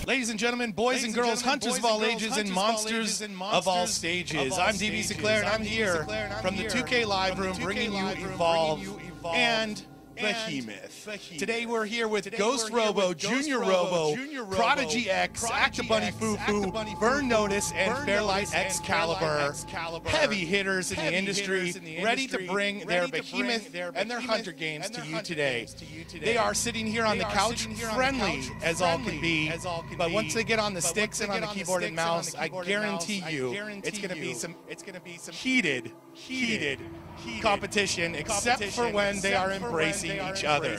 Ladies and gentlemen, boys and girls, hunters of all ages, and monsters of all stages. I'm DB Sinclair, and I'm here from the 2K Live Room bringing you Evolve and Behemoth. Today we're here with Ghost Robo, Junior Robo, Prodigy X, Actabunny Fufu, Burn Notice, and Fairlight Excalibur. Heavy hitters in the industry, ready to bring their Behemoth and their Hunter games to you today. They are sitting here on the couch, friendly as all can be, but once they get on the sticks and on the keyboard and mouse, I guarantee you it's going to be some heated competition, except for when they are embracing each other,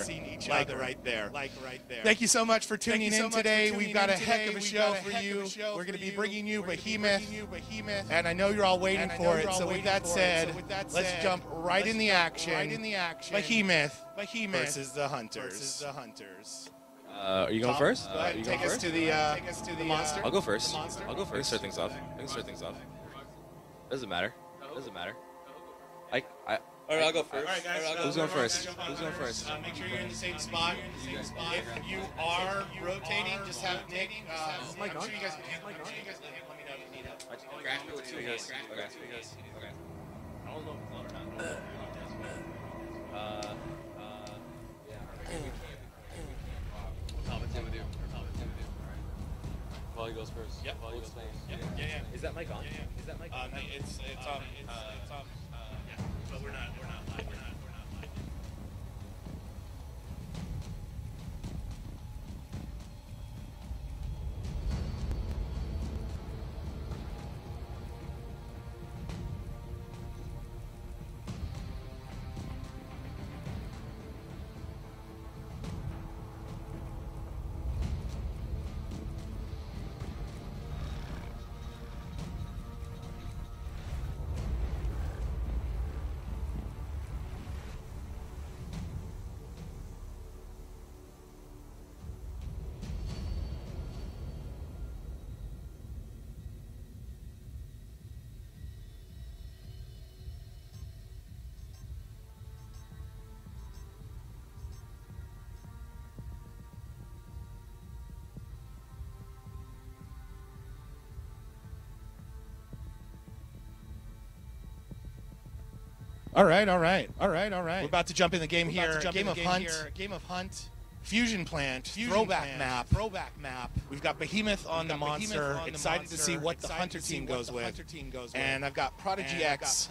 like right there. Thank you so much for tuning in today. We've got a heck of a show for you. We're going to be bringing you Behemoth, and I know you're all waiting for it. So with that said, let's jump right in the action. Behemoth versus the Hunters. Are you going first? Go ahead and take us to the monster. I'll go first. I can start things off. Doesn't matter. Alright, I'll go first. All right, guys. Who's going first? Make sure you're in the same spot. If you are rotating, just have Nick. I'm sure you guys can handle it. Let me know if you need help. Okay. I don't know if it's on or not. With you. Wally goes first. Yep. Yeah. Is that mic on? Yeah. Is that mic on? It's on. Yeah. But we're not live. We're not live. All right. We're about to jump in the game here. Game of Hunt. Fusion Plant, throwback map. We've got Behemoth on the monster. Excited to see what the Hunter team goes with. And I've got Prodigy X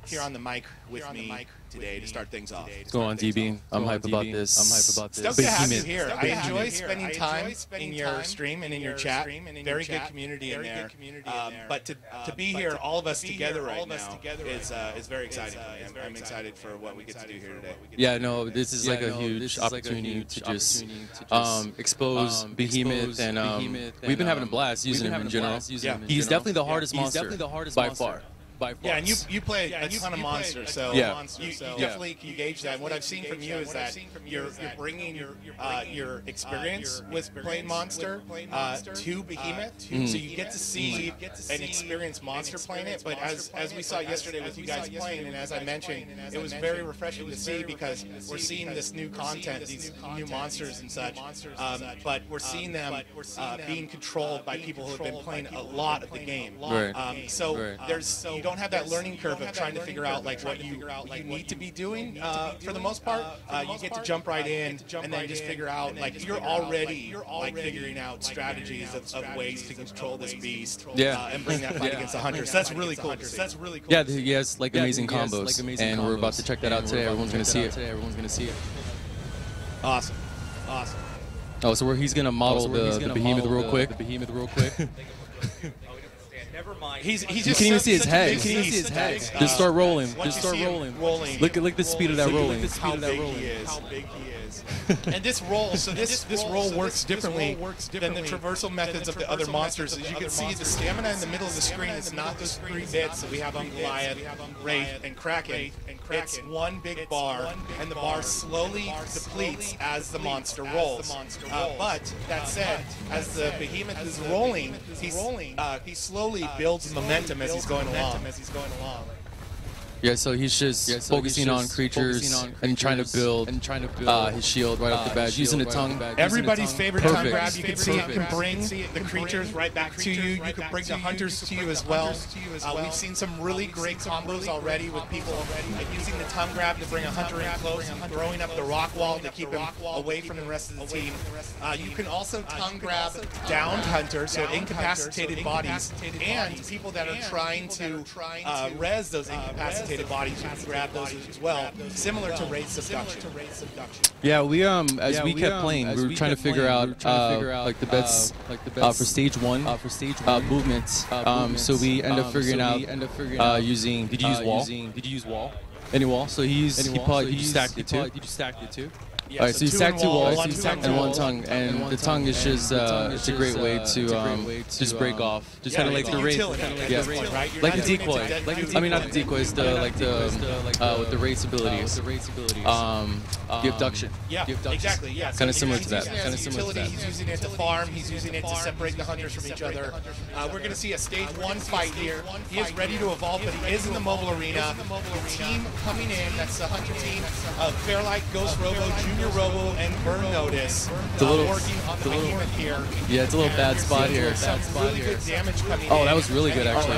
here on the mic with me today to start things off. Go on, DB. I'm hype about this. Stoked to have you here. I enjoy spending time in your stream and in your chat. Very good community in there. But to be here, all of us together right now, is very exciting for me. I'm excited for what we get to do here today. Yeah, no, this is like a huge opportunity to just expose Behemoth, and we've been having a blast using him in general. He's definitely the hardest monster by far. Yeah, and you play a ton of monsters, so you definitely can gauge that. And what I've seen from you is that you're bringing your experience with playing monster to Behemoth, so you get to see an experienced monster playing it. But as we saw yesterday with you guys playing, and as I mentioned, it was very refreshing to see because we're seeing this new content, these new monsters and such, but we're seeing them being controlled by people who have been playing a lot of the game. So you don't have that learning curve of trying to figure out like what you need to be doing. For the most part, you get to jump right in and then just figure out like you're already figuring out strategies of ways to control this beast. And bring that fight against the Hunters. So that's really cool. Yeah, he has like amazing combos, and we're about to check that out today. Everyone's gonna see it. Awesome. Oh, so he's gonna model the Behemoth real quick. Never mind. He's you can even see his head. Just start rolling. Look at the speed of that rolling. How big he is. And this roll works differently than the traversal methods of the other monsters. As you can see, the stamina in the middle of the screen is not those 3 bits that we have on Goliath, Wraith, and Kraken. It's one big bar, and the bar slowly depletes as the monster rolls. But that said, as the Behemoth is rolling, he slowly builds momentum as he's going along. Yeah, so he's just focusing on creatures and trying to build his shield right off the bat, using the tongue. Everybody's favorite tongue grab. You can see it can bring the creatures right back to you. You can bring the hunters to you as well. We've seen some really great combos already with people using the tongue grab to bring a hunter in close and throwing up the rock wall to keep him away from the rest of the team. You can also tongue grab downed hunters, so incapacitated bodies, and people that are trying to res those incapacitated bodies. You can grab those as well, similar to raid subduction. Yeah, we as we kept playing, we were trying to figure out like the best for stage 1 movements. So we end up figuring out using. Did you use wall? Any wall? So he stacked it too. Yeah, all right, so you stack 2 walls and 1 tongue, and the tongue is just it's a great way to just break off, just kind of like the raid, like the decoy. I mean, not the decoy, it's the with the race abilities, the abduction. Yeah, exactly. Yeah, kind of similar to that. He's using it to farm. He's using it to separate the hunters from each other. We're going to see a stage 1 fight here. He is ready to evolve, but he is in the mobile arena. The team coming in, that's the hunter team of Fairlight, Ghost Robo, Junior Robo, and Burn Notice. Working on the Behemoth here. Yeah, it's a little bad spot here. Really good damage coming that was really good actually.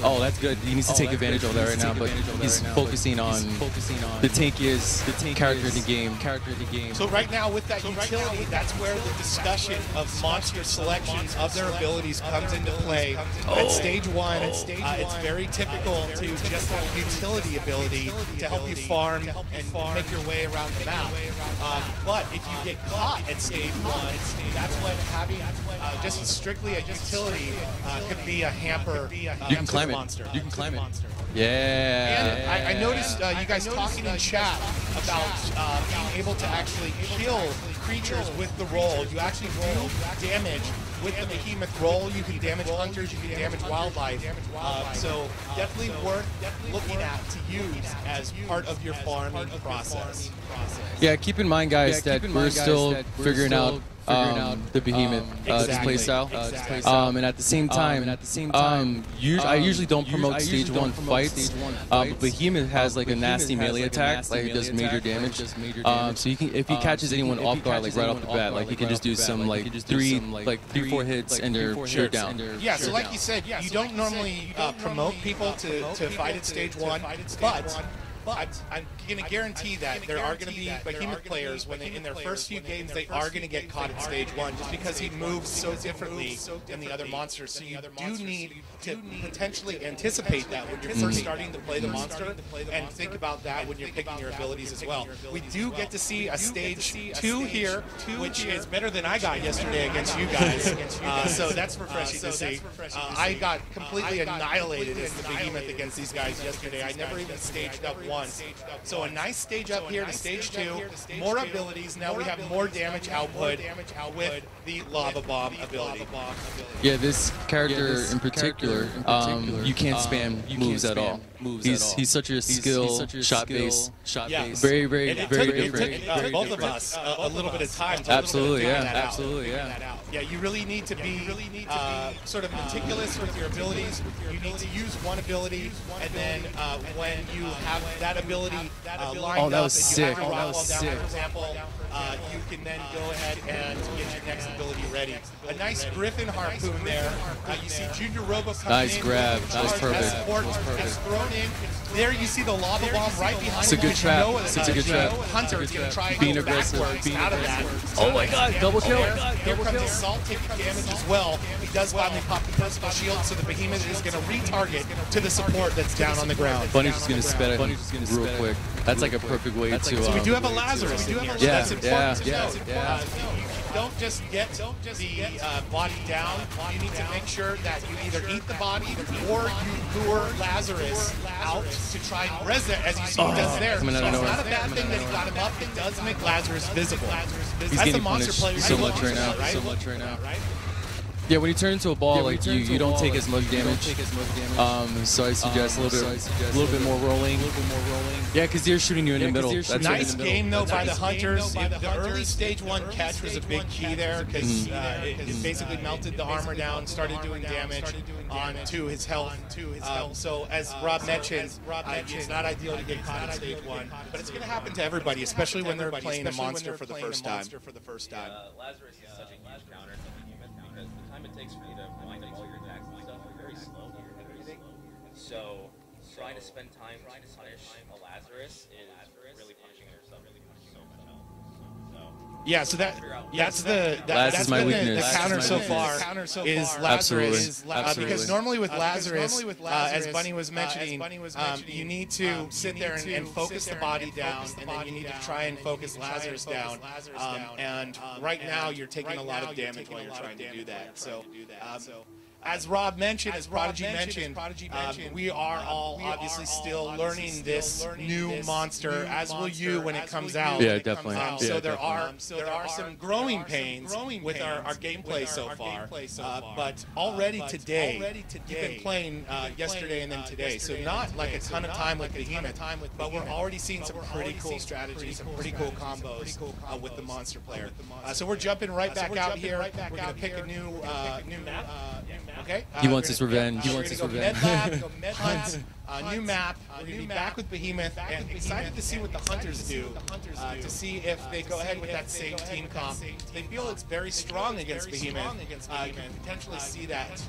Oh, that's good. He needs to take advantage of that right now, but he's focusing on the tankiest character in the game. So right now with that utility, that's where the discussion of monster selections of their abilities comes into play. At stage 1, it's very typical to just have a utility ability to help you farm and make your way around the map. But if you get caught at stage 1, that's when having just strictly a utility could be a hamper. You can climb it. You can climb it. Yeah. And I noticed you guys talking in chat about being able to actually kill creatures with the roll. You actually do damage with the Behemoth roll. You can damage hunters, you can damage wildlife. So definitely worth looking at to use as part of your farming process. Yeah, keep in mind, guys, that we're still figuring out the Behemoth display style. And at the same time, I usually don't promote stage 1 fights, but Behemoth has like a nasty melee attack, like it does major damage. So you can, if he catches anyone off guard, like right off the bat, like he can just do some like 3-4 hits and they're down. Yeah, so like you said, you don't normally promote people to fight at stage 1, but I'm going to guarantee that there are going to be Behemoth players when in their first few games they are going to get caught at stage 1 just because he moves so differently than the other monsters. So you do need to potentially anticipate that when you're first starting to play the monster and think about that when you're picking your abilities as well. We do get to see a stage 2 here, which is better than I got yesterday against you guys. So that's refreshing to see. I got completely annihilated as the Behemoth against these guys yesterday. I never even staged up once. So a nice stage up here to stage 2, more abilities. Now we have more damage output with the Lava Bomb ability. Yeah, this character in particular, you can't spam moves at all. He's such a skill shot base. Very different. It took both of us a little bit of time to absolutely, yeah, you really need to be sort of meticulous with your abilities. You need to use one ability, and then when you have that ability lined up, sick. For example, you can then go ahead and get your next ability ready. A nice Griffin harpoon there. You see Junior Robo coming in. Nice grab. That's perfect. It's thrown in. There you see the lava bomb right behind. It's a good trap. It's a good trap. Hunter is going to try and being go aggressive. Out of that. Oh my God! Double kill. Here comes Assault taking damage as well. He does finally pop the personal shield, so the Behemoth is going to retarget to the support that's down on the ground. Bunny's just going to spit it real quick. That's like a perfect way to. So we do have a Lazarus. That's important to know. Don't just get the body down. You need to make sure that you either eat the body or you lure Lazarus out to try and res it, as you see he does there. So it's not a bad thing that he got him up. It does make Lazarus visible. He's getting punished so much right now. Yeah, when you turn into a ball, like you don't take as much damage. So I suggest a little bit more rolling. Yeah, because they're shooting you in the middle. That's nice game though by the Hunters. The early stage 1 catch was a big key there because it basically melted the armor down, started doing damage onto his health. So as Rob mentioned, it's not ideal to get caught in stage 1, but it's going to happen to everybody, especially when they're playing a monster for the first time. Lazarus is such a huge counter to Behemoth because the time it takes for you to wind up all your attacks and stuff is very slow here and everything. So trying to spend time to punish a Lazarus is really punishing yourself so much health. Yeah, so that's been the counter so far is Lazarus. Because normally with Lazarus, as Bunny was mentioning, you need to sit there and focus the body down, and then you need to try and focus Lazarus down. And right now you're taking a lot of damage while you're trying to do that. So. As Rob mentioned, as Prodigy mentioned, we are all obviously still learning this new monster, as will you when it comes out. Yeah, definitely. So there are some growing pains with our gameplay so far. But already today, you've been playing yesterday and then today. So not like a ton of time with Behemoth, but we're already seeing some pretty cool strategies, some pretty cool combos with the monster player. So we're jumping right back out here. We're going to pick a new map. Okay. He wants his revenge. He wants his revenge. Hunt, new map. We're going to be back with Behemoth, and excited to see what the Hunters do, to see if they go ahead with that same team comp. They feel it's very strong against Behemoth. You can potentially see that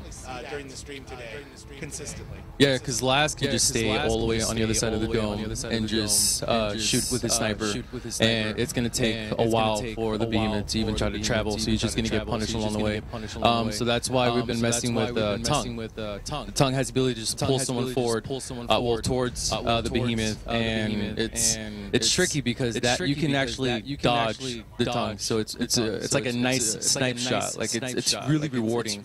during the stream today, consistently. Yeah, because Laz can just stay all the way on the other side of the dome and just shoot with his sniper, and it's going to take a while for the Behemoth to even try to travel, so he's just going to get punished along the way. So that's why we've been messing with Tongue. The Tongue has the ability to just pull someone forward, well, towards the Behemoth, and it's tricky because that you can actually dodge the Tongue. So it's like a nice snipe shot. Like it's really rewarding.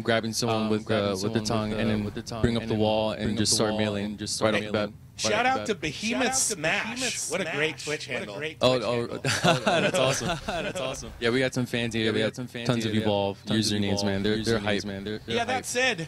Grabbing someone with the Tongue and then bring up the wall and just start mailing right off the bat. Shout out to Behemoth Smash. What a great Twitch handle. Oh, that's awesome. That's awesome. Yeah, we got some fans here. We got tons of Evolve usernames, man. They're hype, man. Yeah, that said,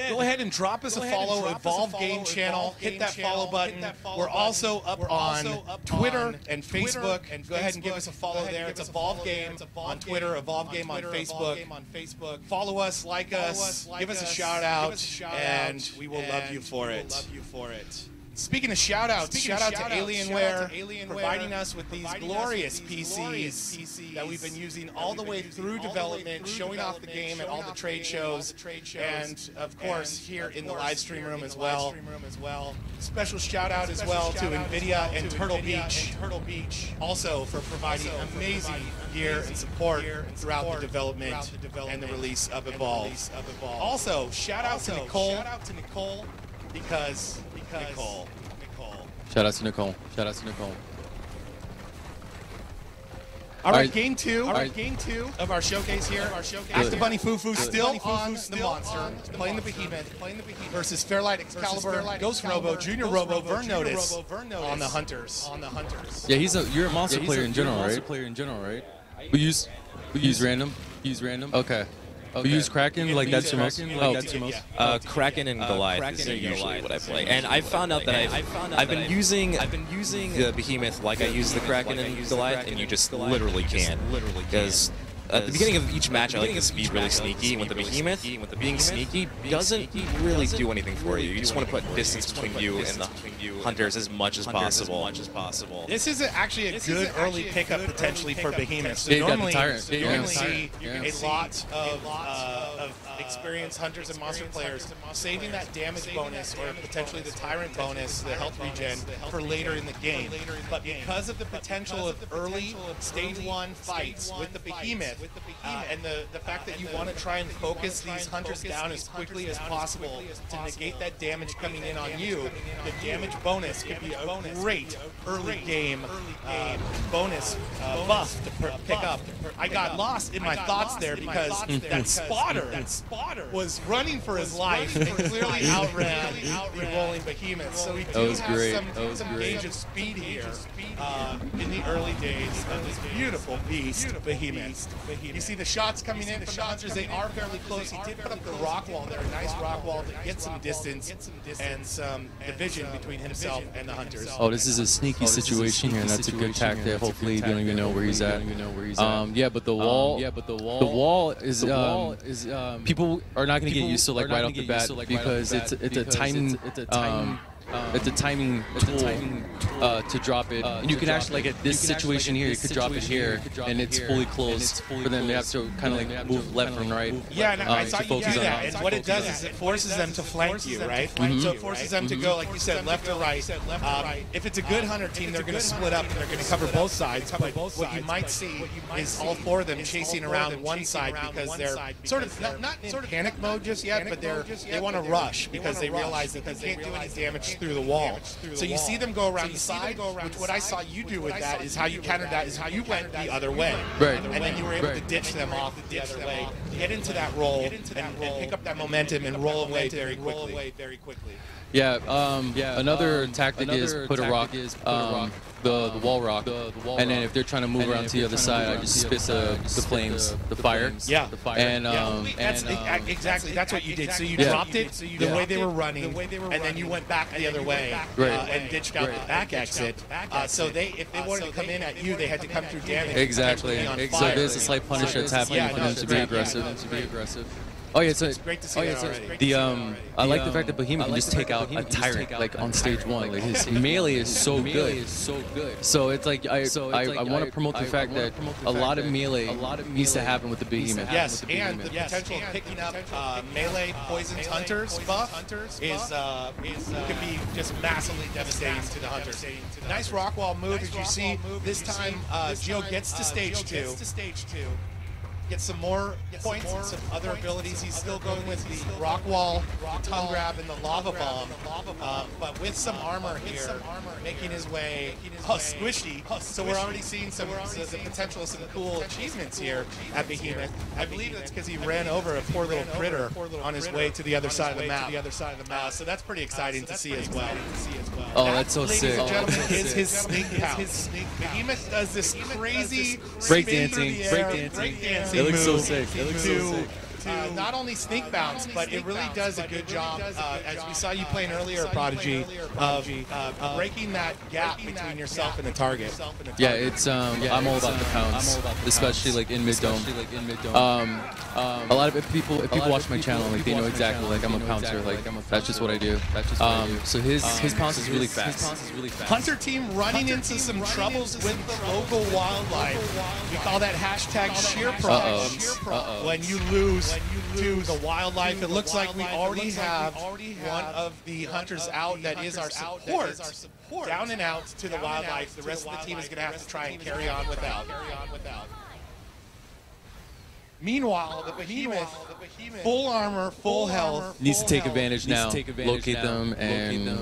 go ahead and drop us a follow. Evolve Game channel. Hit that follow button. We're also up on Twitter and Facebook. Go ahead and give us a follow there. It's Evolve Game on Twitter, Evolve Game on Facebook. Follow us, like us, give us a shout out, and we will love you for it. Speaking of shout-outs, shout out to Alienware providing us with these glorious PCs that we've been using all the way through development, showing off the game at all the trade shows, and of course here in the live stream room as well. Special shout-out as well to NVIDIA and Turtle Beach also for providing amazing gear and support throughout the development and the release of Evolve. Also, shout-out to Nicole because Nicole. Shout out to Nicole. All right, game two of our showcase here. Ask the Bunny Fufu still on the monster, playing the Behemoth versus Fairlight Excalibur, Ghost Robo, Junior Robo, Vern Notice on the Hunters. Yeah, you're a monster player in general, right? We use random. Okay. We use Kraken, like that's your most? Kraken and Goliath is usually what I play, and I found out that I've been using the Behemoth like I use the Kraken and Goliath, and you just literally can't, because at the beginning of each match I like to be really sneaky, and with the Behemoth, being sneaky doesn't really do anything for you. You just want to put distance between you and the Hunters as much as possible. This is actually a good early pickup potentially for Behemoth. So normally you're going to see a lot of experienced Hunters and Monster players saving that damage bonus or potentially the Tyrant bonus, the health regen, for later in the game. But because of the potential of early Stage 1 fights with the Behemoth, and the fact that you want to try and focus these Hunters down as quickly as possible to negate that damage coming in on you, the damage bonus could be a great early game bonus buff to pick up. I got lost in my thoughts there because that spotter was running for his life and clearly outran the rolling Behemoth. So we do have some gauge of speed here in the early days of this beautiful beast, Behemoth. You see the shots coming in from the hunters. They are fairly close. He did put up the rock wall there, a nice rock wall to get some distance and some division between himself and the hunters. Oh, this is a sneaky situation here, and that's a good tactic. Hopefully, you don't even know where he's at. Yeah, but the wall is people are not going to get used to like right off the bat because it's a timing. It's a timing tool to drop it. And you can actually, like at this situation here, you could drop it here, and it's fully closed. But then they have to kind of like move left and right. Yeah, and I saw you do that. And what it does is it forces them to flank you, right? So it forces them to go, like you said, left or right. If it's a good hunter team, they're going to split up and they're going to cover both sides. But what you might see is all four of them chasing around one side because they're sort of not in panic mode just yet, but they want to rush because they realize that they can't do any damage through the wall. So you see them go around the side, which what I saw you do with that is how you countered that is how you went the other way. Right. And then you were able to ditch them off the other way, get into that roll, and pick up that momentum and roll away very quickly. Yeah, another tactic is put a rock, the wall rock, and then if they're trying to move around to the other side, I just spit the flames, the fire. Yeah. And exactly, that's what you did. So you dropped it the way they were running, and then you went back the other way and ditched out the back exit. So if they wanted to come in at you, they had to come through damage. Exactly. So there's a slight punish that's happening for them to be aggressive. Oh yeah, so it's great to see that already. I like the fact that Behemoth can just take out a tyrant like on stage one. Like his melee is so good. So it's like I want to promote the fact that a lot of melee needs to happen with the Behemoth. Yes, and the potential of picking up melee poisons hunters buff could be just massively devastating to the hunters. Nice rock wall move as you see. This time Gio gets to stage 2. Get some more points and some other abilities. He's still going with the rock wall, the tongue grab, and the lava bomb, but with some armor here, making his way squishy. So we're already seeing the potential of some cool achievements here at Behemoth. I believe that's because he ran over a poor little critter on his way to the other side of the map. So that's pretty exciting to see as well. Oh, that's so sick. Ladies and gentlemen, is his sneak pounce. Behemoth does this crazy breakdancing. It looks so sick. Not only sneak bounce, but it really does a good job, as we saw you playing earlier, Prodigy, of breaking that gap between yourself and the target. Yeah, it's I'm all about the pounce, especially like in mid dome. A lot of people, if people watch my channel, like they know exactly like I'm a pouncer. Like that's just what I do. So his pounce is really fast. Hunter team running into some troubles with the local wildlife. We call that hashtag sheer problems. When you lose to the wildlife, it looks like we already have one of the hunters out that is our support. Down and out to the wildlife. The rest of the team is going to have to try and carry on without. Meanwhile, the Behemoth, full armor, full health, needs to take advantage now. Locate them and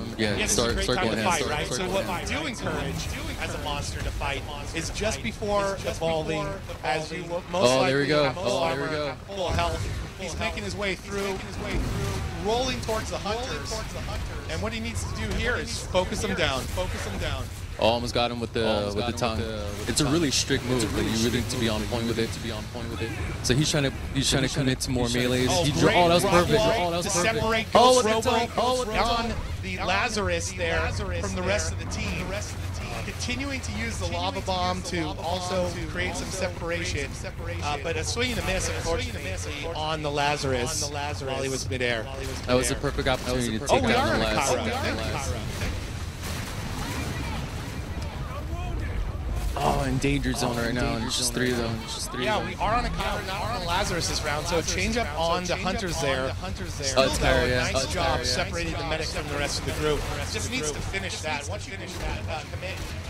start going in. Right? So what we do encourage as a monster to fight is just before evolving, as you most likely have full armor, full health. He's making his way through, rolling towards the hunters. And what he needs to do here is focus them down. Oh, almost got him with the tongue. It's a really strict move. Like you really need to be on point with it. So he's trying to commit to more melees. That was perfect. To separate Ghost Robo on the Lazarus there from the rest of the team. Continuing to use the lava bomb to also create some separation, but a swing and a miss, unfortunately, on the Lazarus while he was midair. That was a perfect opportunity to take down the Lazarus. Oh, in danger zone right now, and it's just three of them. Yeah, we are on a counter, not on Lazarus this round, so a change up on the hunters there. Oh, it's Kyra, yeah. Nice job separating the medic from the rest of the group. Just needs to finish that. Once you finish that,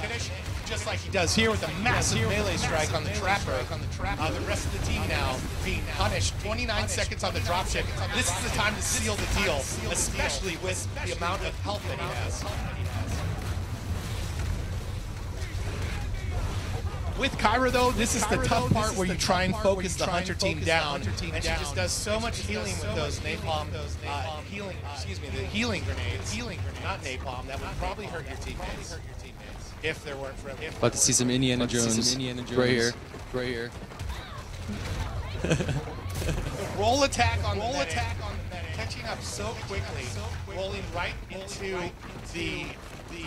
finish just like he does here with a massive melee strike on the Trapper. The rest of the team now being punished. 29 seconds on the dropship. This is the time to seal the deal, especially with the amount of health that he has. With Kyra, though, this is the tough part where you try and focus the hunter team down, and she just does so much healing with those napalm, the healing grenades, not napalm, that would probably hurt your teammates if there weren't for About to see some Indiana Jones right here. The roll attack on the medic, catching up so quickly, rolling right into the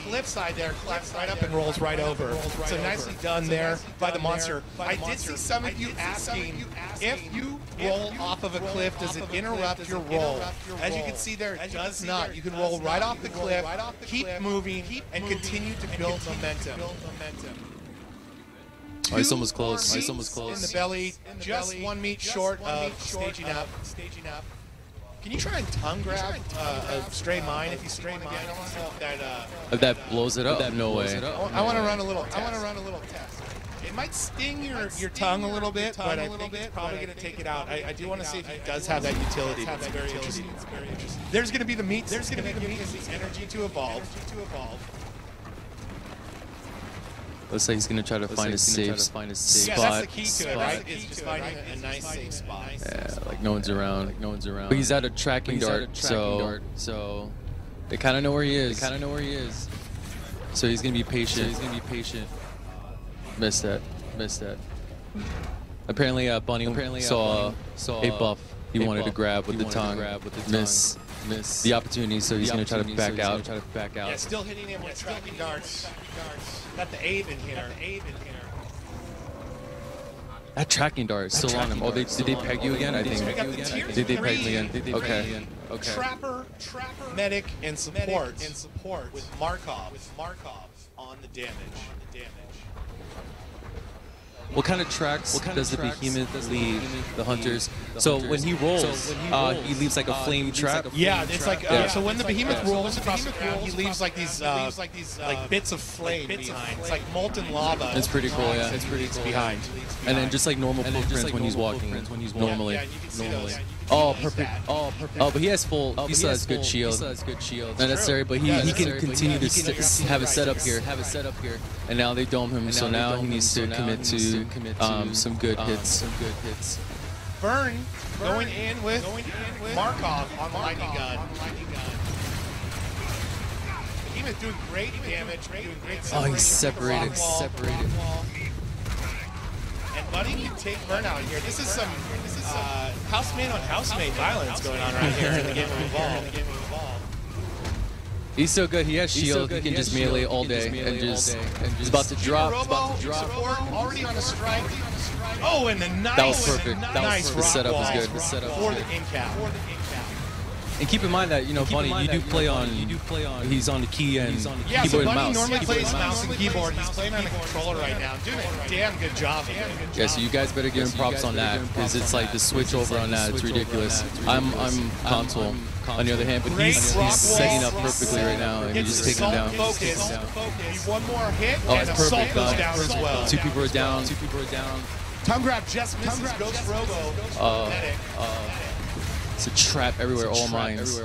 cliff side there, climbs right up and rolls right over. So nicely done there by the monster. I did see some of you asking if you roll off of a cliff, does it interrupt your roll? As you can see there, it does not. You can roll right off the cliff, keep moving, and continue to build momentum. Oh, he's almost close. He's almost close. In the belly, just 1 meat short of staging up. Can you try and tongue grab a stray mine if you stray mine? I don't know if that blows it up. No way. I want to run a little test. It might sting your tongue a little bit, but I think it's probably going to take it out. I do want to see if he does have that utility. That's very interesting. There's going to be the meat. There's going to be the meat. The energy to evolve. Looks like he's gonna try to find a safe spot. Yeah, that's the key to it, right? Is just finding a nice safe spot. Yeah, like no one's around. But he's at a tracking dart, so they kind of know where he is. So he's gonna be patient. Missed that. Apparently, Bunny saw a buff he wanted to grab with the tongue. Miss the opportunity, so he's gonna try to back out. Yeah, still hitting him with tracking darts. Got the Abe in here. That tracking dart is still on him. Oh, did they peg you again? I think. Did they peg me again? Okay. Trapper, medic, and support with Markov on the damage. What kind of tracks does the Behemoth leave the hunters? So when he rolls, he leaves like a flame trap. Yeah, it's like so when the Behemoth rolls across the ground, he leaves like these like bits of flame behind. It's like molten lava. It's pretty cool, yeah. It's behind. And then just like normal footprints when he's walking normally. Yeah, you can see those. Oh, perfect. Oh, but he has full. He still has good shield. Not necessary, but he can continue to have a setup here. And now they dome him, so now he needs to commit to some good hits. Burn going in with Markov on lightning gun. Behemoth doing great damage, doing great. Oh, he's separated. And Buddy can take burnout here. This is some housemate on housemate violence going on right here in the game of Evolve. He's so good. He has shield. He can just melee all day and just. He's about to drop. Support already on a strike. Oh, and the nice. That was perfect. The setup was good. For the in cap. And keep in mind that Bunny, you do play on. He's on the key and yeah, keyboard so and mouse. Normally plays mouse and keyboard. He's playing on a controller right now. Doing a damn good job. Yeah, so you guys better give him props on that because it's like the switch over on that. It's ridiculous. I'm console on the other hand, but he's setting up perfectly right now and he's just taking him down. One more hit and Assault goes down as well. Two people are down. Tongue grab just misses Ghost Robo. It's a trap everywhere, all mines.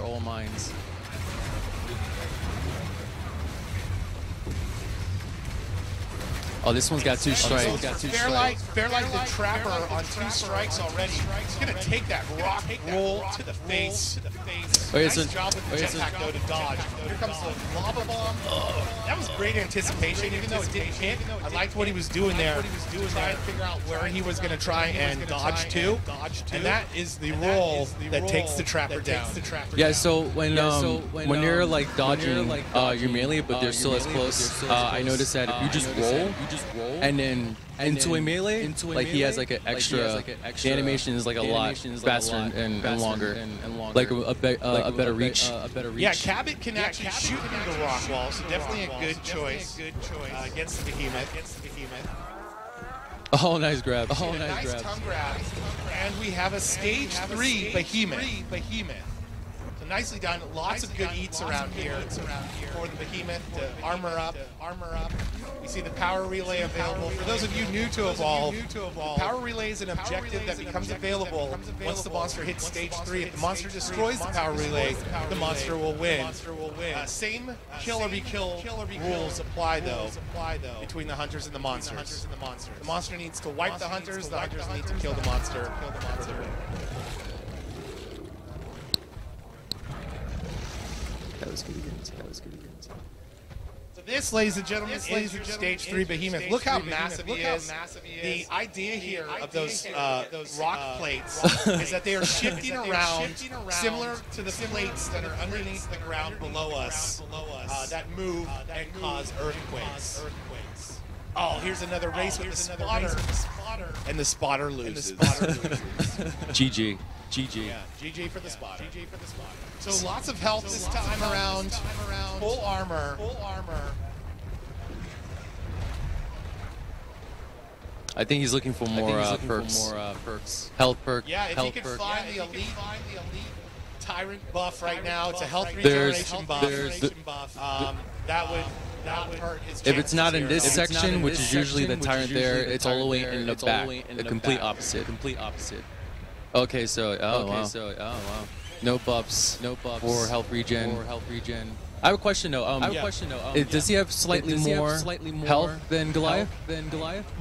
Oh, this one's got 2 strikes. Fair like the Trapper on 2 strikes already. He's going to take that rock roll to the face. Nice job with the jetpack, though, to dodge. Here comes the lava bomb. That was great anticipation, even though it didn't hit. I liked what he was doing there. To try and figure out where he was going to try and dodge to. And that is the roll that takes the Trapper down. Yeah, so when you're like dodging your melee, but they're still as close, I noticed that if you just roll, and then into a melee, like he has like an extra, the animation is like a lot faster and longer, like a better reach. Yeah, Cabot can actually shoot through the rock wall, so definitely a good choice against the Behemoth. Oh, nice grab. Nice tongue grab. And we have a stage 3 Behemoth. So nicely done. Lots of good eats around here for the Behemoth to armor up. We see the power relay available. For those of you new to Evolve, power relay is an objective that becomes available once the monster hits stage 3. If the monster destroys the power relay, the monster will win. Same kill or be kill rules apply though between the hunters and the monsters. The monster needs to wipe the hunters need to kill the monster. That was good again. So This, ladies and gentlemen, is Stage 3 Behemoth. Look how massive he is. The idea here of those rock plates is that they are shifting around, similar to the plates that are underneath the ground below us that move and cause earthquakes. Oh, here's another race with the spotter. And the spotter loses. GG. GG. Yeah, GG for the spotter. So lots of health this time around. Full armor. I think he's looking for more perks. Health perk. Yeah, if he could find the elite tyrant buff right now, it's a health regeneration buff. That would hurt his chances. If it's not in this section, which is usually the tyrant there, it's all the way in the back. The complete opposite. Okay, so wow. No buffs for health regen. I have a question though. Does he have slightly more health than Goliath?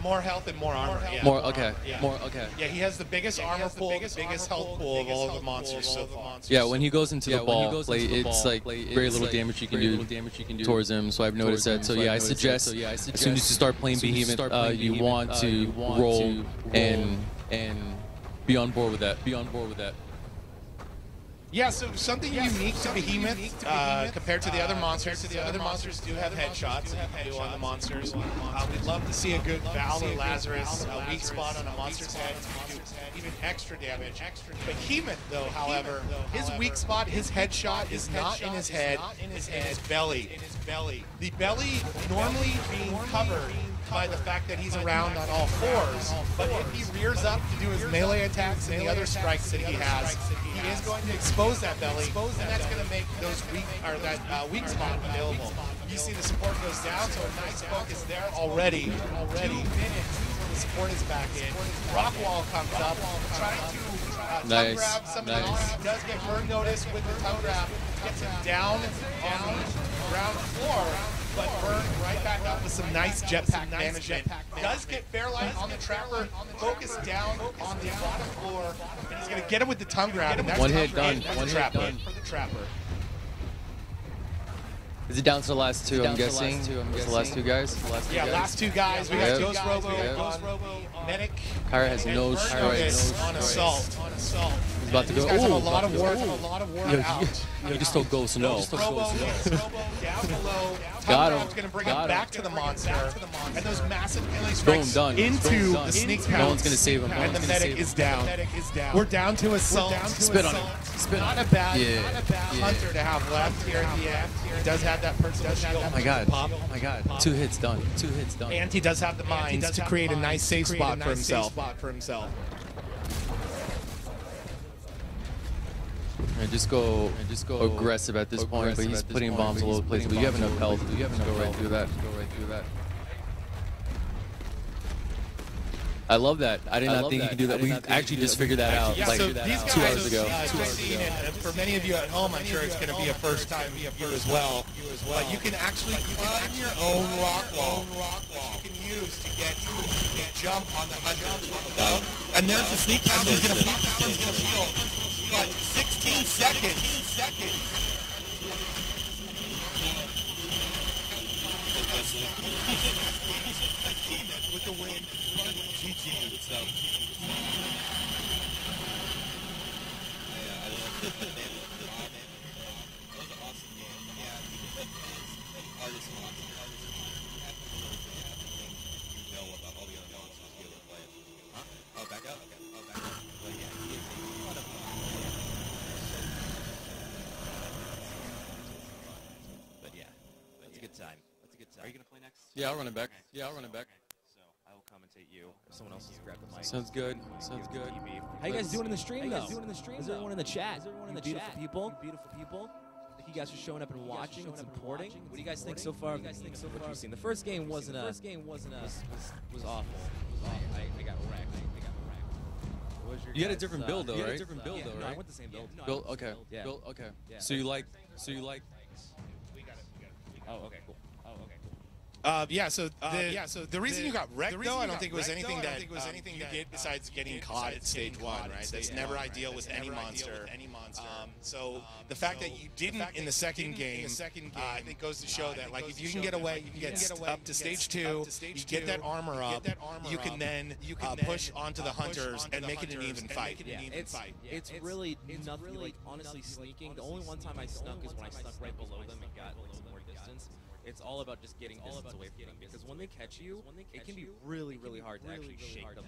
More health and more armor. Yeah. More okay. Yeah, he has the biggest armor pool, the biggest health pool of all of the monsters so far. Yeah, when he goes into the ball plate, it's like very little damage you can do towards him. So I've noticed that. So yeah, I suggest as soon as you start playing Behemoth, you want to roll and be on board with that. Yeah, so something unique to Behemoth compared to the other monsters. The other monsters do have headshots that you can do on the monsters. We'd love to see a good Val or Lazarus weak spot on a monster's head to do even extra damage. Behemoth, though, however, his weak spot, his headshot is not in his head, it's in his belly. The belly normally being covered by the fact that he's around on all fours, but if he rears up to do his melee attacks and the other strikes that he has, he is going to expose that belly, and that's going to make those weak weak spot available. You see the support goes down, so a nice poke is there already. 2 minutes until the support is back in. Rockwall comes up, trying to tongue grab somebody else. He does get burn notice with the tongue grab, gets him down on the ground floor, but Burn right back up with some nice jetpack management. Does get Fairlight on the Trapper, focus down on the bottom floor, and he's going to get him with the tongue grab. And that's One hit done. For the Trapper. Is it down to the last two? I'm guessing. The last two guys. Last two guys. We got Ghost Robo, Medic. Kyra has no strikes on assault. He's about to go. These guys have a lot of work out. You just told Ghost no. Robo down below. Got him. Going to bring him back to the monster. And those massive melee strikes into the sneak pounce. No one's going to save him. And the medic is down. We're down to assault. Spit on him. Not a bad hunter to have left here at the end. He does have that personal shield. Oh my god. Two hits done. And he does have the mines to create a nice safe spot for himself. And just go aggressive at this point, but he's putting bombs all over the place. But you have enough health. Go right through that. I love that. I did not think you could do that. We actually just figured that out like 2 hours ago. And for many of you at home, I'm sure it's going to be a first time view as well. But you can actually find your own rock wall that you can use to get jump on the 100. And there's the sneak pound is going to feel. But 16 seconds. With the win. GG. So. Are you gonna play next? Yeah, I'll run it back. So I will commentate you. If someone else has grabbed the mic. Sounds good. How you guys doing in the stream though? Is everyone in the chat? Beautiful people. You guys are showing up and watching and supporting. What do you guys think so far? What you've seen? The first game was awful. I got wrecked. You had a different build though, right? No, I went the same build. Okay. Yeah. So you like. Oh, okay, cool. Yeah. So the reason you got wrecked, though, I don't think it was anything that you did besides getting caught at stage 1, right? That's never ideal with any monster. So the fact that you didn't in the second game, I think goes to show that, like, if you can get away, you can get up to stage 2, you get that armor up, you can then push onto the hunters and make it an even fight. It's really nothing, like, honestly sneaking. The only one time I snuck is when I snuck right below them and got a little more distance. It's all about just getting distance away from them, because when they catch you, it can be really, really hard to actually shake the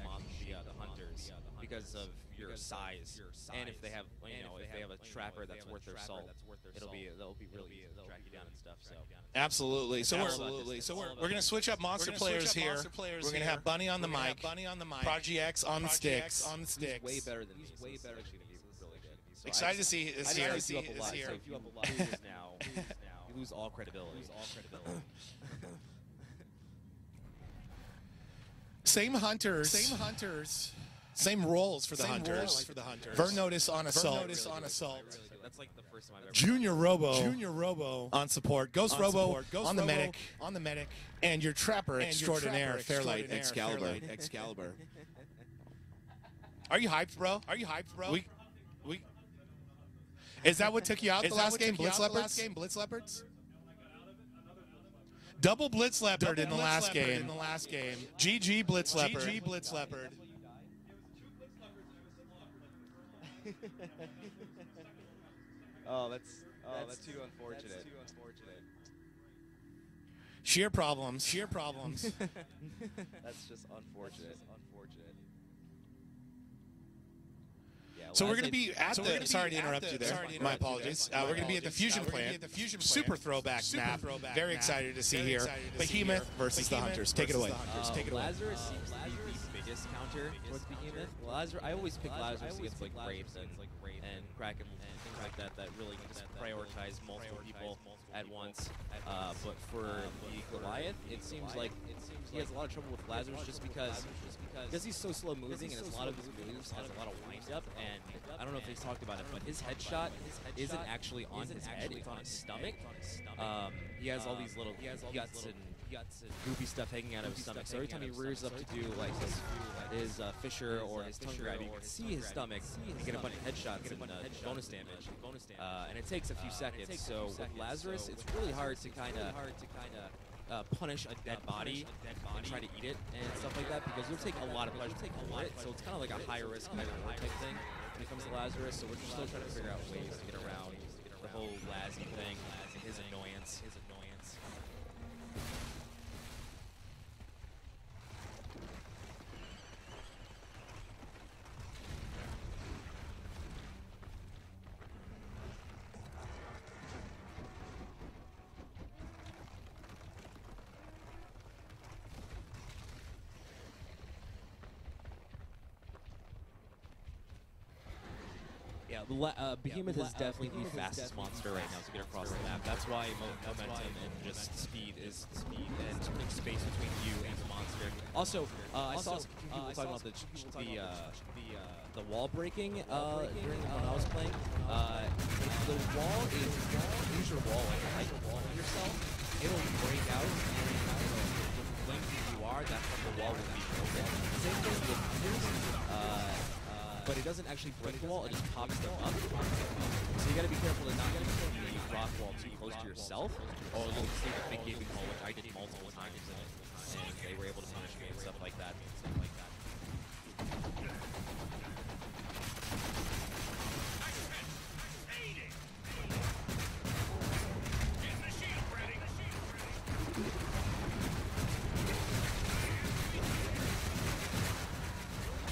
hunters because of your size. And if they have, if they have a trapper that's worth their salt, they'll be really easy to track you down and stuff. So absolutely. So we're gonna switch up monster players here. We're gonna have Bunny on the mic, Prodigy X on the sticks. He's way better than he's way better. Actually, he's really good. So excited to see this here. So if you up a lot, now. You lose all credibility. Same hunters. Same roles for the hunters. Vernotis on assault. That's like the first time I've ever. Junior Robo on support. Ghost Robo on the medic. And your trapper extraordinaire, Fairlight Excalibur. Are you hyped, bro? Is that what took you out the last game, Blitz Leopards? Double Blitz Leopard in the last game. GG Blitz Leopard. Oh, that's too unfortunate. Sheer problems. That's just unfortunate. Yeah, so we're going to be at the. Sorry to interrupt you there. My apologies. We're going to be at the Fusion Plant. Super throwback map. Very excited to see here. Behemoth versus the Hunters. Take it away. Lazarus seems to be the biggest counter towards Behemoth. I always pick Lazarus against like Wraiths and Kraken and things like that that really just prioritize multiple people at once. But for the Goliath, it seems like he has a lot of trouble with Lazarus just because he's so slow moving and a lot of his moves has a lot of wind up. And I don't know if they talked about it, but his headshot isn't actually on his head; it's on his stomach. He has all these little guts and goopy stuff hanging out of his stomach. So every time he rears up to do like his Fisher or his tongue grab, you can see his stomach and get a bunch of headshots and bonus damage. And it takes a few seconds. So with Lazarus, it's really hard to kind of punish a dead body and try to eat it and stuff like that, because you'll take a lot of pleasure to eat it. So it's kind of like a high risk, high reward type thing when it comes to Lazarus. So we're just still trying to figure out ways to get around the whole Lazzy thing and his annoyance. Yeah, Behemoth is definitely the fastest monster right now to get across the map. That's why momentum and just speed is speed and turning space between you and the monster. Also, I saw some people talking about the wall breaking during when I was playing. If the wall is use your wall like a hyper wall on yourself, it'll break out and the length you are, that's when the wall will be broken. Same thing with but it doesn't actually break the wall, it just pops them up. So you gotta be careful to not get the rock wall too close to yourself, or you'll see the big gaping hole, which I did multiple times, and they were able to punish me and stuff like that.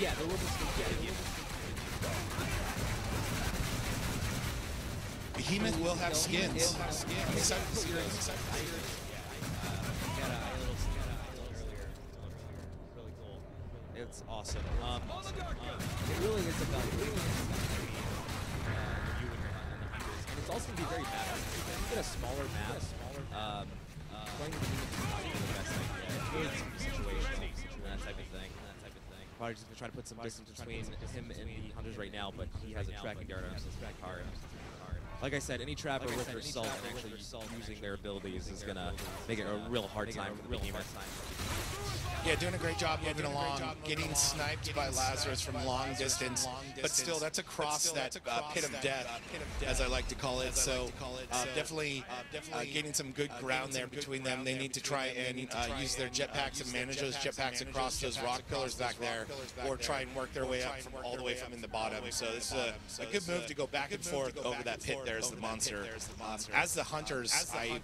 Yeah, there will be some Behemoth will have skins. I'm excited to see those. Got a little skin earlier. Really cool. It's awesome. It really is about you and the hunters, and it's also going to be very balanced. If you get a smaller map, playing Behemoth is not even the best idea. It's situational and that type of thing. Probably just going to try to put some distance between him and the hunters right now, but he has a tracking dart on his back card. Like I said, any trapper with their salt and actually using their abilities is going to make it a real hard time for the Behemoth. Yeah, doing a great job moving along, getting sniped by Lazarus from long distance, but still, that's across that pit of death, as I like to call it. So definitely getting some good ground there between them. They need to try and use their jetpacks and manage those jetpacks across those rock pillars back there, or try and work their way up from all the way from in the bottom. So this is a good move to go back and forth over that pit there as the monster. As the hunters, I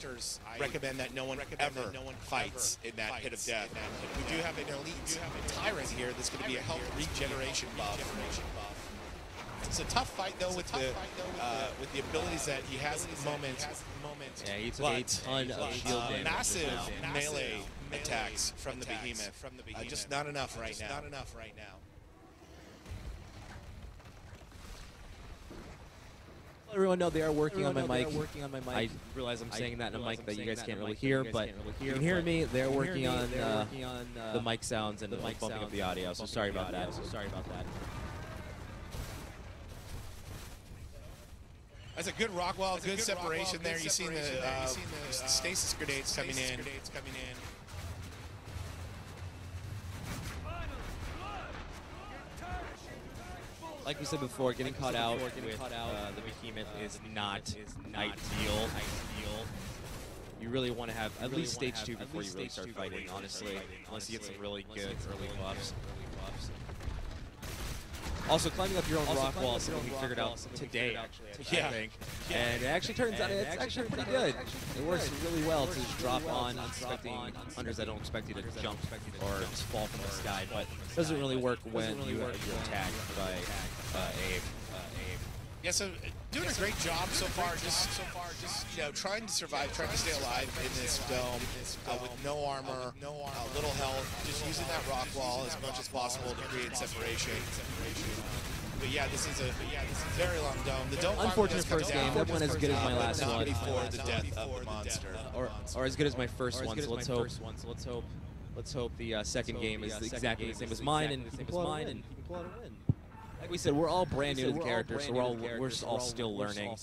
recommend that no one ever fights in that pit of death. We do have an elite tyrant here that's going to be a health regeneration buff. It's a tough fight though with the abilities that he has at the moment. Yeah, he took a ton of shield damage. Massive melee attacks from the Behemoth. Just not enough right now. Let everyone know they are working on my mic. I realize I'm saying that in a mic that you guys can't really hear, but you can hear me. They're working on the mic sounds and bumping up the audio, so sorry about that. That's a good rock wall, good separation there. You see the stasis grenades coming in. Like we said before, getting caught out with the Behemoth is not ideal. You really want to have at least stage 2 before you really start fighting, honestly, unless you get some really good early buffs. Also, climbing up your own rock wall is something we figured out today, actually, I think. And it actually turns out it's actually pretty good. It works really well to just drop on unsuspecting hunters that don't expect you to jump or just fall from the sky, but it doesn't really work when you're attacked by Abe. Yeah, so doing a great job so far. Just you know, trying to survive, trying to stay alive in this dome with no armor, little health. Just using that rock wall as much as possible to create separation. But yeah, this is a very long dome. The dome, unfortunate first game. That went as good as my last one. Before the death of the monster, or as good as my first one. So let's hope the second game is exactly the same as mine, and you can pull out a win. Like we said, we're all brand new to the character, so we're just all still learning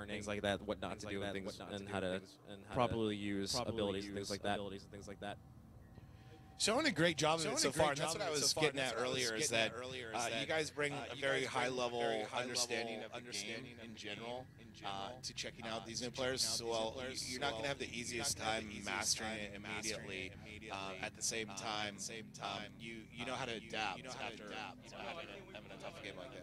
things like that, what not to do, and how to properly use abilities and things like that. Showing a great job of it so far, and that's what I was getting at earlier, is that you guys bring a very high-level understanding of the game in general to checking out these new players. So, well, you're not going to have the easiest time mastering it immediately. At the same time, you know how to adapt after having a tough game like that.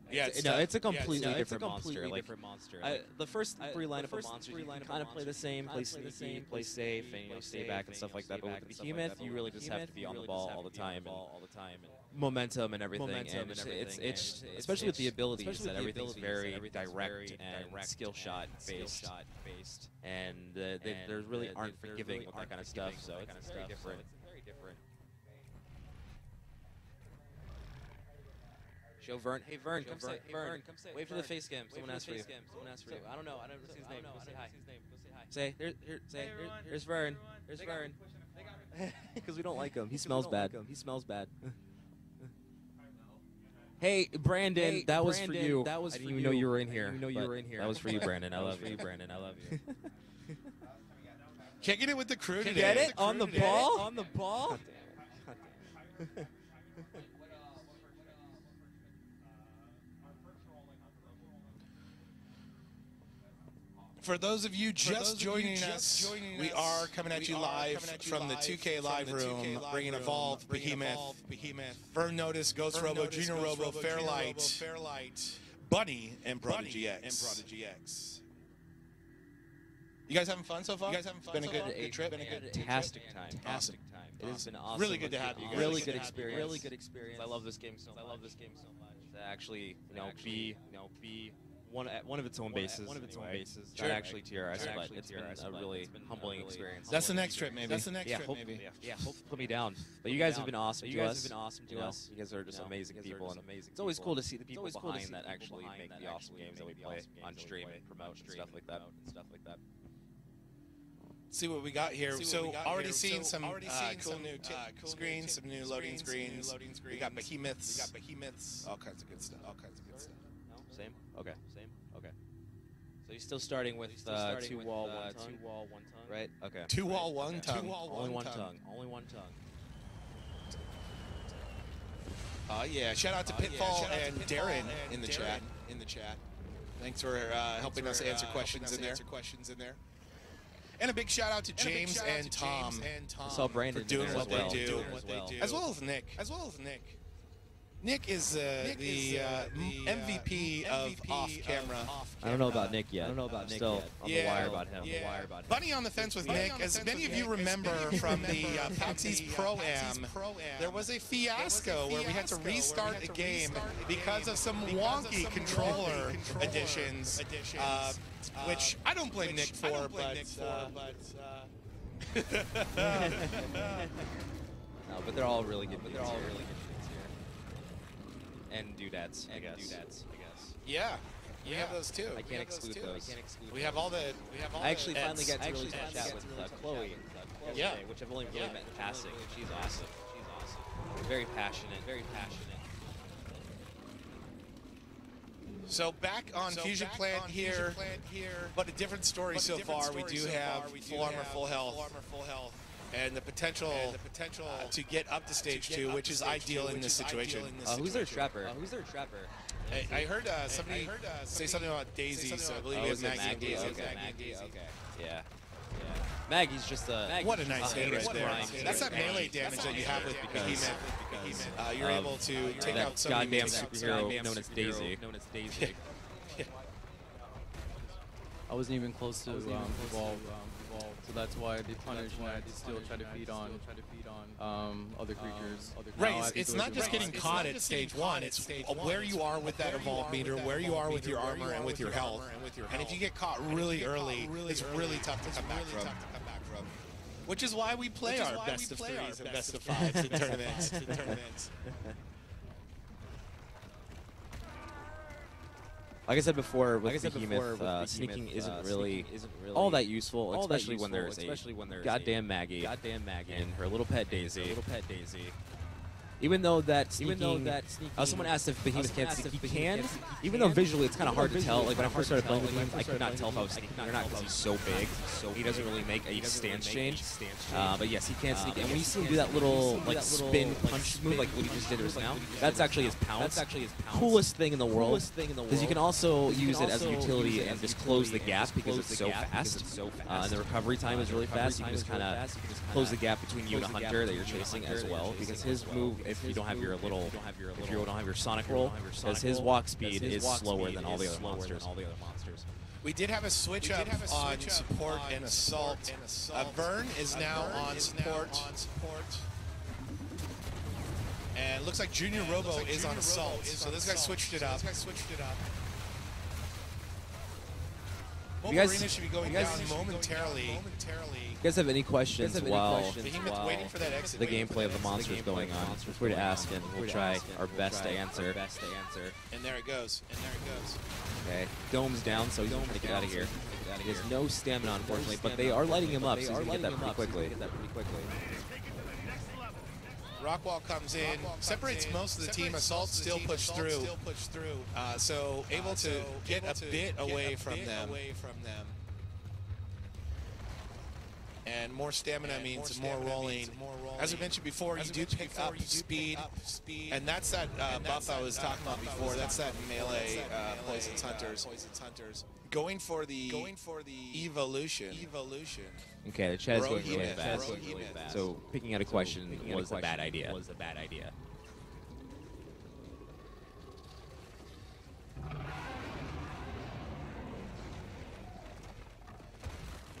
Yeah, it's a completely different monster. The first three lineup of monsters, you can kind of play the same, play sneaky, play safe, and stay back and stuff like that. But with the Behemoth, you really just have to be on the ball all the time, and momentum and everything. And it's especially with the abilities, that everything's very direct and skill shot based, and they really aren't forgiving with that kind of stuff. So it's very different. Show Vern. Hey Vern, come say. Wave for the face cam. Someone asked for you. I don't know. I don't see his name. Go say hi. Say here's Vern. There's Vern. Because we don't like him. He smells bad. Hey Brandon, that was for you. I didn't even know you were in here. That was for you, Brandon. I love you. Kicking it with the crew today. Get it on the ball. For those of you just joining us, we are coming at you live from the 2K live room, bringing Evolve, Behemoth, Burn Notice, Ghost Robo, Junior Robo, Fairlight, Bunny, and Prodigy X. You guys having fun so far? It's been a good trip? Fantastic time. Awesome. It has been awesome. Really good to have you guys. Really good experience. I love this game so much. To actually, be one of its own bases. Not actually TRS, but it's been a really humbling experience. That's the next trip, maybe. Put me down. But you guys have been awesome to us. You guys are just amazing people, and it's always cool to see the people behind that actually make the awesome games that we play on stream and promote and stuff like that. see what we got here. So already seen some cool new screens, some new loading screens. We got behemoths. All kinds of good stuff. No, same. Okay, same. Okay. So you're still starting with 2 wall, 1 tongue, right? Okay. 2 wall, 1 tongue. Only one tongue. Only one tongue. Yeah. Shout out to Pitfall and Darren in the chat. Thanks for helping us answer questions in there. And a big shout out to James and Tom. I saw Brandon for doing what they do, as well. as well as Nick. Nick is the MVP of off-camera. I don't know about Nick yet. Still on the wire about him. Bunny on the fence with Nick. As many of you remember from the PAX's Pro-Am, there was a fiasco where we had to restart a game because of some wonky controller additions, which I don't blame Nick for, but... No, but they're all really good. And doodads, I guess. Yeah, we have those too. I can't exclude those. We have all the. I actually finally got to really chat with Chloe yesterday, which I've only really met in passing. She's awesome. Very passionate. So back on Fusion Plant here, but a different story so far. We do have full armor, full health. And the potential to get up to stage 2, which is ideal in this situation. Who's their trapper? I heard somebody say something about Daisy, so I believe it was Maggie. Okay. Yeah. Maggie's just a... What a nice hit right there. That's that melee damage that you have with Behemoth. You're able to take out some goddamn superhero known as Daisy. I wasn't even close to evolve, so that's why they punish and I still try to feed on other creatures. Right, it's not just getting caught at stage 1, it's where you are with that evolve meter, where you are with your armor and with your health. And if you get caught really early, it's really tough to come back from. Which is why we play our best of 3s and best of 5s in tournaments. Like I said before, with Behemoth, sneaking isn't really all that useful, especially when there's goddamn Maggie and her little pet Daisy. Even though that sneaking, someone asked if Behemoth can't sneak. He can, even though visually it's kind of hard to tell. Like when I first started playing the game, I could not tell if I was sneaking or not because he's so big. He doesn't really make a stance change. But yes, he can sneak. And when you see him do that little like spin punch move, like what he just did just now, that's actually his pounce. Coolest thing in the world. Because you can also use it as a utility and just close the gap because it's so fast. And the recovery time is really fast. You can just kind of close the gap between you and a hunter that you're chasing as well. Because his move, if you don't have your sonic roll, because his walk speed is slower than all the other monsters. We did have a switch up on support and assault. Vern is now on support. And it looks like Junior Robo is on assault. So this guy switched it up. Mobile Arena should be going down momentarily. You guys have any questions while the gameplay of the monster is going on? Feel free to ask, and we'll try our best to answer. And there it goes. Okay, Dome's down, so he's going to get out of here. He has no stamina, unfortunately, but they are lighting him up, so he's going to get that pretty quickly. Rockwall comes in, separates most of the team. Assault still pushed through. So able to get a bit away from them. And more stamina means more rolling. As I mentioned before, you do pick up speed. And that's that buff I was talking about before. That's that melee Poison's Hunters. Going for the evolution. Okay, the chat is going really fast. So picking out a question was a bad idea.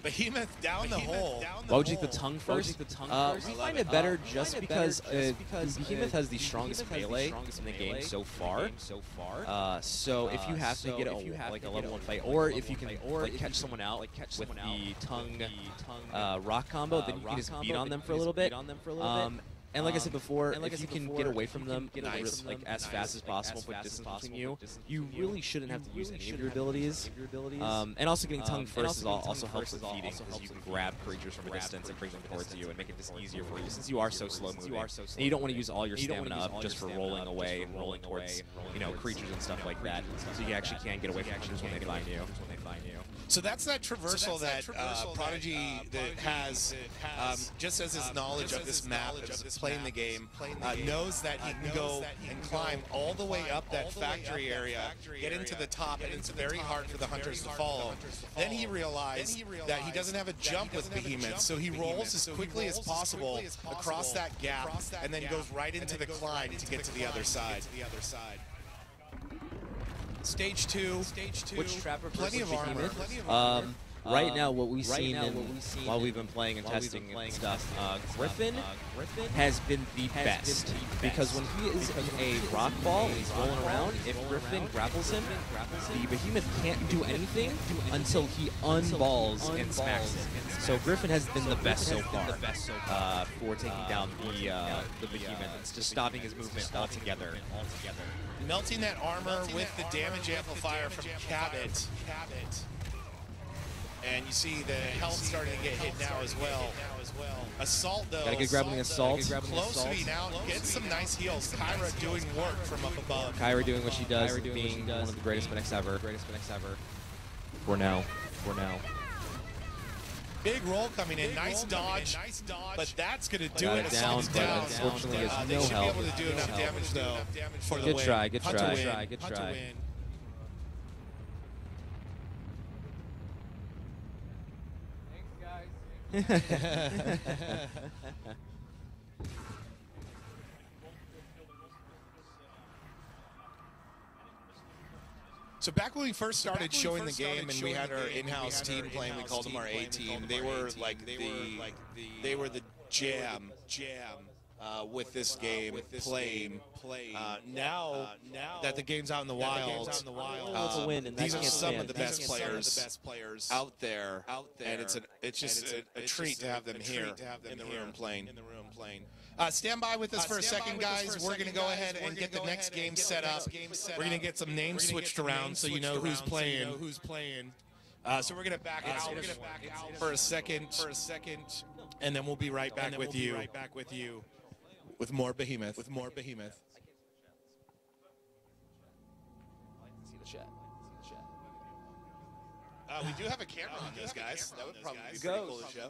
Behemoth down the hole. Why would you take the tongue first? We find it better just because Behemoth has the strongest melee in the game so far. So if you have to get a level 1 fight, or if you can catch someone out with the tongue rock combo, then you can just beat on them for a little bit. And like I said before, if you can get away from them like as fast as possible, put distance between you, you really shouldn't have to use any of your abilities. And also getting tongue first also helps with feeding, because you can grab creatures from a distance and bring them towards you and make it just easier for you, since you are so slow moving. And you don't want to use all your stamina up just for rolling away and rolling towards, you know, creatures and stuff like that. So you actually can get away from creatures when they find you. So that's that traversal that Prodigy has, just as his knowledge of this map, as playing the game, knows that he can go and climb all the way up that factory area, get into the top, and it's very hard for the hunters to follow. Then he realized that he doesn't have a jump with Behemoth, so he rolls as quickly as possible across that gap, and then goes right into the climb to get to the other side. Stage 2, Which Trapper plenty of armor. Right now, what we've seen while we've been playing and testing and stuff, Griffin has been the best, because when he is in a rock ball and he's rolling around, if Griffin grapples him, the Behemoth can't do anything until he unballs and smacks him. So Griffin has been the best so far for taking down the Behemoth. It's just stopping his movement altogether. Melting that armor with the damage amplifier from Cabot. And you see the health starting to get hit now as well. Assault, though. Gotta get grabbing the Assault. Close to being out. Gets some nice heals. Kyra doing work from up above. Kyra doing what she does, being one of the greatest mechs ever. For now. Big roll coming in. Nice dodge. But that's going to do it. Down, but unfortunately, has no help. They should be able to do enough damage, though, for the win. Good try. So back when we first started showing the game and we had our in-house team playing, we called them our A team. They were like they were the jam with this game, playing. Now that the game's out in the wild, these are some of the best players out there, and it's just a treat to have them here in the room playing. Stand by with us for a second, guys. We're going to go ahead and get the next game set up. We're going to get some names switched around so you know who's playing. So we're going to back out for a second, and then we'll be right back with you with more Behemoth. We do have a camera on this, guys. That would probably be pretty cool to show.